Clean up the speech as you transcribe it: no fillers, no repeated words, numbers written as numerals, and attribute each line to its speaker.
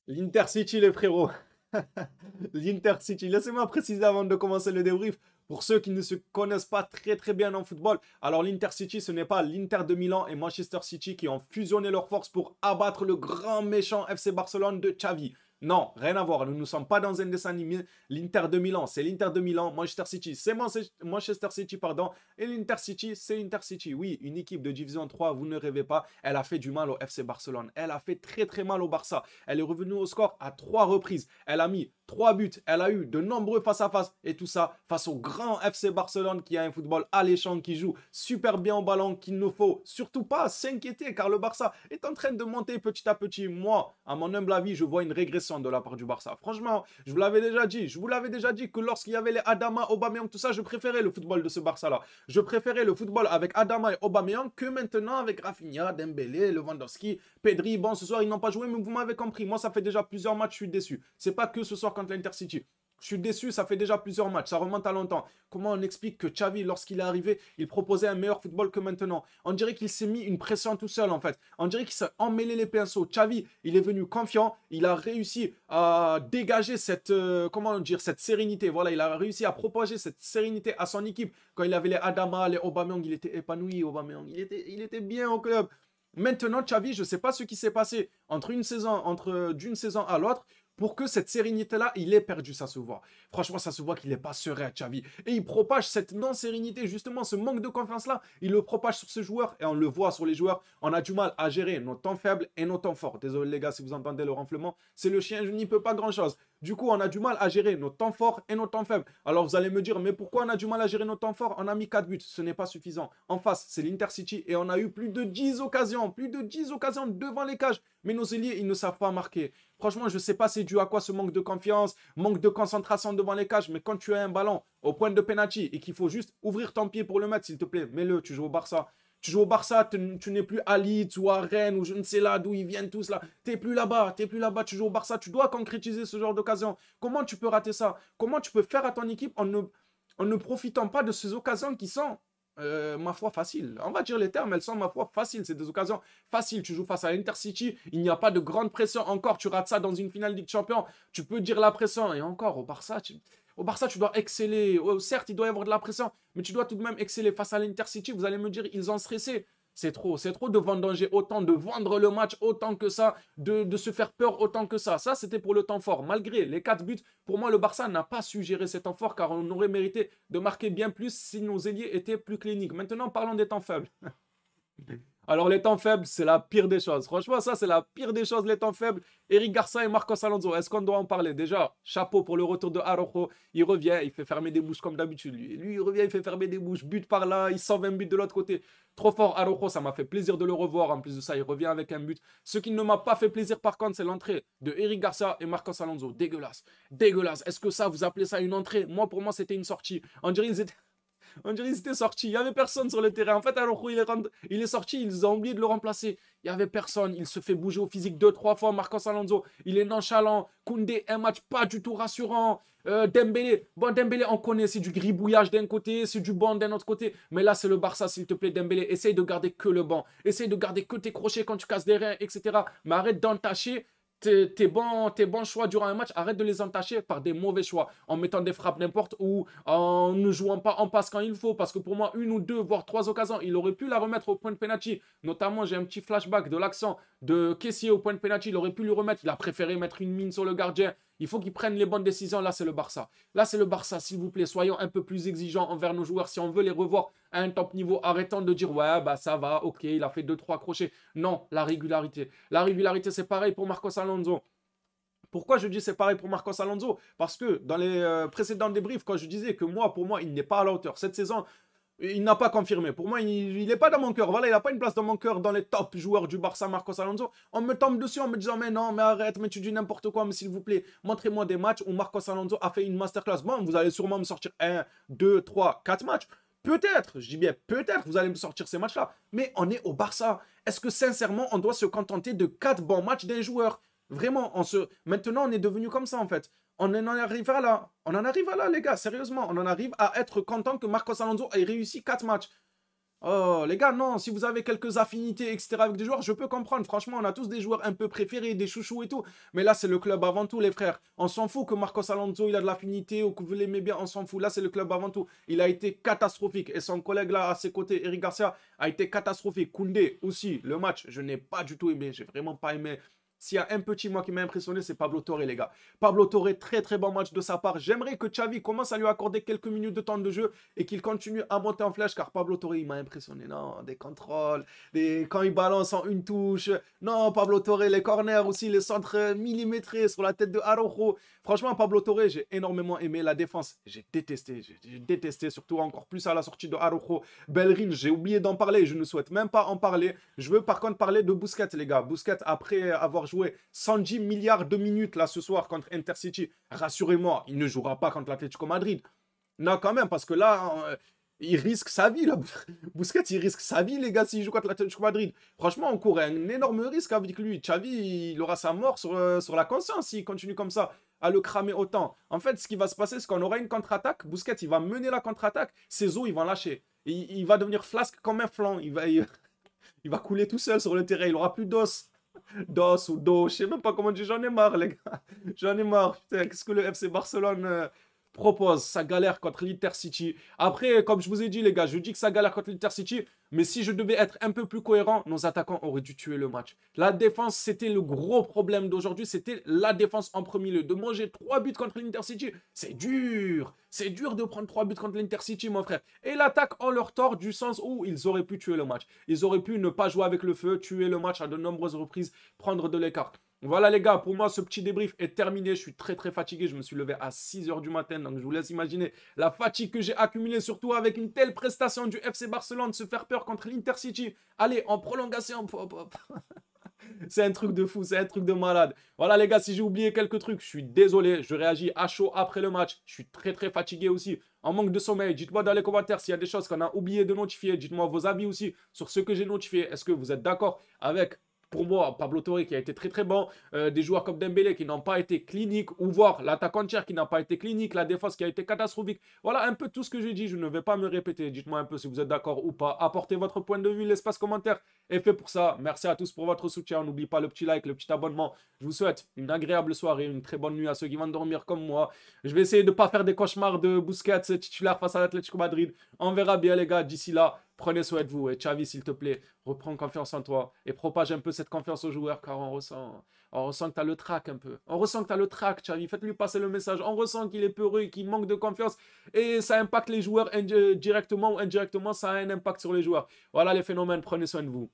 Speaker 1: L'Intercity, les frérots. L'Intercity. Laissez-moi préciser avant de commencer le débrief. Pour ceux qui ne se connaissent pas très bien en football, alors l'Intercity, ce n'est pas l'Inter de Milan et Manchester City qui ont fusionné leurs forces pour abattre le grand méchant FC Barcelone de Xavi. Non, rien à voir. Nous ne sommes pas dans un dessin animé. L'Inter de Milan, c'est l'Inter de Milan. Manchester City, c'est Manchester City, pardon. Et l'Intercity, c'est l'Intercity. Oui, une équipe de Division 3, vous ne rêvez pas. Elle a fait du mal au FC Barcelone. Elle a fait très mal au Barça. Elle est revenue au score à 3 reprises. Elle a mis 3 buts. Elle a eu de nombreux face-à-face. Et tout ça face au grand FC Barcelone qui a un football alléchant, qui joue super bien au ballon, qu'il ne faut surtout pas s'inquiéter car le Barça est en train de monter petit à petit. Moi, à mon humble avis, je vois une régression de la part du Barça. Franchement, je vous l'avais déjà dit. Je vous l'avais déjà dit que lorsqu'il y avait les Adama, Aubameyang, tout ça, je préférais le football de ce Barça-là. Je préférais le football avec Adama et Aubameyang que maintenant avec Rafinha, Dembélé, Lewandowski, Pedri. Bon, ce soir, ils n'ont pas joué, mais vous m'avez compris. Moi, ça fait déjà plusieurs matchs, je suis déçu. C'est pas que ce soir contre l'Intercity. Je suis déçu, ça fait déjà plusieurs matchs, ça remonte à longtemps. Comment on explique que Xavi, lorsqu'il est arrivé, il proposait un meilleur football que maintenant? On dirait qu'il s'est mis une pression tout seul en fait. On dirait qu'il s'est emmêlé les pinceaux. Xavi, il est venu confiant, il a réussi à dégager cette, comment dire, cette sérénité. Voilà, il a réussi à propager cette sérénité à son équipe. Quand il avait les Adama, les Aubameyang, il était épanoui, Aubameyang. Il était bien au club. Maintenant, Xavi, je ne sais pas ce qui s'est passé d'une saison à l'autre pour que cette sérénité-là, il ait perdu, ça se voit. Franchement, ça se voit qu'il n'est pas serein, Xavi. Et il propage cette non-sérénité, justement, ce manque de confiance-là, il le propage sur ses joueurs, et on le voit sur les joueurs, on a du mal à gérer nos temps faibles et nos temps forts. Désolé les gars si vous entendez le renflement, c'est le chien, je n'y peux pas grand-chose. Du coup, on a du mal à gérer nos temps forts et nos temps faibles. Alors vous allez me dire, mais pourquoi on a du mal à gérer nos temps forts? On a mis 4 buts, ce n'est pas suffisant. En face, c'est l'Intercity et on a eu plus de 10 occasions devant les cages. Mais nos ailiers, ils ne savent pas marquer. Franchement, je ne sais pas c'est dû à quoi ce manque de confiance, manque de concentration devant les cages, mais quand tu as un ballon au point de penalty et qu'il faut juste ouvrir ton pied pour le mettre, s'il te plaît, mets-le, tu joues au Barça. Tu joues au Barça, tu n'es plus à Leeds ou à Rennes ou je ne sais là d'où ils viennent tous là. T'es plus là-bas, tu joues au Barça, tu dois concrétiser ce genre d'occasion. Comment tu peux rater ça? Comment tu peux faire à ton équipe en ne profitant pas de ces occasions qui sont, ma foi, faciles? On va dire les termes, elles sont, ma foi, faciles. C'est des occasions faciles. Tu joues face à l'Intercity, il n'y a pas de grande pression. Encore, tu rates ça dans une finale Ligue Champion, tu peux dire la pression. Et encore, au Barça, tu dois exceller. Certes, il doit y avoir de la pression, mais tu dois tout de même exceller face à l'Intercity. Vous allez me dire, ils ont stressé. C'est trop de vendanger autant, de vendre le match autant que ça, de se faire peur autant que ça. Ça, c'était pour le temps fort. Malgré les 4 buts, pour moi, le Barça n'a pas su gérer ces temps forts car on aurait mérité de marquer bien plus si nos ailiers étaient plus cliniques. Maintenant, parlons des temps faibles. Alors, les temps faibles, c'est la pire des choses. Franchement, ça, c'est la pire des choses, les temps faibles. Eric Garça et Marcos Alonso, est-ce qu'on doit en parler? Déjà, chapeau pour le retour de Araujo. Il revient, il fait fermer des bouches comme d'habitude. Lui, il revient, il fait fermer des bouches. But par là, il 120 buts de l'autre côté. Trop fort, Araujo, ça m'a fait plaisir de le revoir. En plus de ça, il revient avec un but. Ce qui ne m'a pas fait plaisir, par contre, c'est l'entrée de Eric Garça et Marcos Alonso. Dégueulasse. Dégueulasse. Est-ce que ça, vous appelez ça une entrée? Moi, pour moi, c'était une sortie. On dirait qu'ils étaient sortis. Il n'y avait personne sur le terrain. En fait, alors il est sorti, ils ont oublié de le remplacer. Il n'y avait personne. Il se fait bouger au physique 2, 3 fois. Marcos Alonso, il est nonchalant. Koundé, un match pas du tout rassurant. Dembélé, bon, Dembélé, on connaît, c'est du gribouillage d'un côté, c'est du banc d'un autre côté. Mais là, c'est le Barça, s'il te plaît, Dembélé. Essaye de garder que le banc. Essaye de garder que tes crochets quand tu casses des reins, etc. Mais arrête d'entacher tes bons choix durant un match, arrête de les entacher par des mauvais choix, en mettant des frappes n'importe où, en ne jouant pas en passe quand il faut, parce que pour moi, une ou deux, voire 3 occasions, il aurait pu la remettre au point de penalty. Notamment, j'ai un petit flashback de l'accent de Kessié au point de penalty, il aurait pu lui remettre, il a préféré mettre une mine sur le gardien. Il faut qu'ils prennent les bonnes décisions. Là, c'est le Barça. Là, c'est le Barça, s'il vous plaît. Soyons un peu plus exigeants envers nos joueurs. Si on veut les revoir à un top niveau, arrêtons de dire, ouais, bah ça va, ok, il a fait 2, 3 crochets. Non, la régularité. La régularité, c'est pareil pour Marcos Alonso. Pourquoi je dis c'est pareil pour Marcos Alonso? Parce que dans les précédents débriefs, quand je disais que moi, pour moi, il n'est pas à la hauteur. Cette saison, il n'a pas confirmé. Pour moi, il n'est pas dans mon cœur. Voilà, il n'a pas une place dans mon cœur dans les top joueurs du Barça, Marcos Alonso. On me tombe dessus en me disant, mais non, mais arrête, mais tu dis n'importe quoi, mais s'il vous plaît, montrez-moi des matchs où Marcos Alonso a fait une masterclass. Bon, vous allez sûrement me sortir 1, 2, 3, 4 matchs. Peut-être, je dis bien peut-être, vous allez me sortir ces matchs-là. Mais on est au Barça. Est-ce que sincèrement, on doit se contenter de 4 bons matchs d'un joueur? Vraiment, maintenant, on est devenu comme ça en fait. On en arrive à là. On en arrive à là, les gars, sérieusement. On en arrive à être content que Marcos Alonso ait réussi 4 matchs. Oh, les gars, non, si vous avez quelques affinités, etc. avec des joueurs, je peux comprendre. Franchement, on a tous des joueurs un peu préférés, des chouchous et tout. Mais là, c'est le club avant tout, les frères. On s'en fout que Marcos Alonso, il a de l'affinité ou que vous l'aimez bien, on s'en fout. Là, c'est le club avant tout. Il a été catastrophique. Et son collègue là, à ses côtés, Eric Garcia, a été catastrophique. Koundé aussi, le match, je n'ai pas du tout aimé. J'ai vraiment pas aimé. S'il y a un petit moi qui m'a impressionné, c'est Pablo Torre, les gars. Pablo Torre, très très bon match de sa part. J'aimerais que Xavi commence à lui accorder quelques minutes de temps de jeu et qu'il continue à monter en flèche car Pablo Torre, il m'a impressionné. Non, des contrôles, quand il balance en une touche. Non, Pablo Torre, les corners aussi, les centres millimétrés sur la tête de Araujo. Franchement, Pablo Torre, j'ai énormément aimé la défense. J'ai détesté, surtout encore plus à la sortie de Araujo. Bellerin, j'ai oublié d'en parler, je ne souhaite même pas en parler. Je veux par contre parler de Busquets, les gars. Busquets, après avoir joué 110 milliards de minutes là ce soir contre Intercity, rassurez-moi, il ne jouera pas contre l'Atlético Madrid. Non, quand même, parce que là, il risque sa vie, là. Busquets, il risque sa vie, les gars, s'il joue contre l'Atlético Madrid. Franchement, on court un énorme risque avec lui. Xavi, il aura sa mort sur la conscience s'il continue comme ça à le cramer autant. En fait, ce qui va se passer, c'est qu'on aura une contre-attaque. Busquets, il va mener la contre-attaque. Ses os, ils vont lâcher. Il va devenir flasque comme un flanc. Il va couler tout seul sur le terrain. Il aura plus d'os. D'os ou d'eau. Je sais même pas comment dire. J'en ai marre, les gars. J'en ai marre. Putain, qu'est-ce que le FC Barcelone propose? Ça galère contre l'Intercity. Après, comme je vous ai dit, les gars, je dis que ça galère contre l'Intercity. Mais si je devais être un peu plus cohérent, nos attaquants auraient dû tuer le match. La défense, c'était le gros problème d'aujourd'hui. C'était la défense en premier lieu. De manger 3 buts contre l'Intercity, c'est dur. C'est dur de prendre 3 buts contre l'Intercity, mon frère. Et l'attaque en leur tort du sens où ils auraient pu tuer le match. Ils auraient pu ne pas jouer avec le feu, tuer le match à de nombreuses reprises, prendre de l'écart. Voilà les gars, pour moi ce petit débrief est terminé. Je suis très très fatigué. Je me suis levé à 6 h du matin. Donc je vous laisse imaginer la fatigue que j'ai accumulée, surtout avec une telle prestation du FC Barcelone, se faire peur contre l'Intercity. Allez, en prolongation. C'est un truc de fou, c'est un truc de malade. Voilà les gars, si j'ai oublié quelques trucs, je suis désolé. Je réagis à chaud après le match. Je suis très très fatigué aussi. En manque de sommeil, dites-moi dans les commentaires s'il y a des choses qu'on a oublié de notifier. Dites-moi vos avis aussi sur ce que j'ai notifié. Est-ce que vous êtes d'accord avec, pour moi, Pablo Torre qui a été très très bon, des joueurs comme Dembélé qui n'ont pas été cliniques, ou voir l'attaque entière qui n'a pas été clinique, la défense qui a été catastrophique. Voilà un peu tout ce que j'ai dit, je ne vais pas me répéter. Dites-moi un peu si vous êtes d'accord ou pas. Apportez votre point de vue, l'espace commentaire est fait pour ça. Merci à tous pour votre soutien. N'oubliez pas le petit like, le petit abonnement. Je vous souhaite une agréable soirée, une très bonne nuit à ceux qui vont dormir comme moi. Je vais essayer de ne pas faire des cauchemars de Busquets titulaire face à l'Atlético Madrid. On verra bien les gars d'ici là. Prenez soin de vous et Xavi, s'il te plaît, reprends confiance en toi et propage un peu cette confiance aux joueurs car on ressent que tu as le trac un peu. On ressent que tu as le trac, Xavi. Faites-lui passer le message. On ressent qu'il est peureux et qu'il manque de confiance et ça impacte les joueurs directement ou indirectement. Ça a un impact sur les joueurs. Voilà les phénomènes. Prenez soin de vous.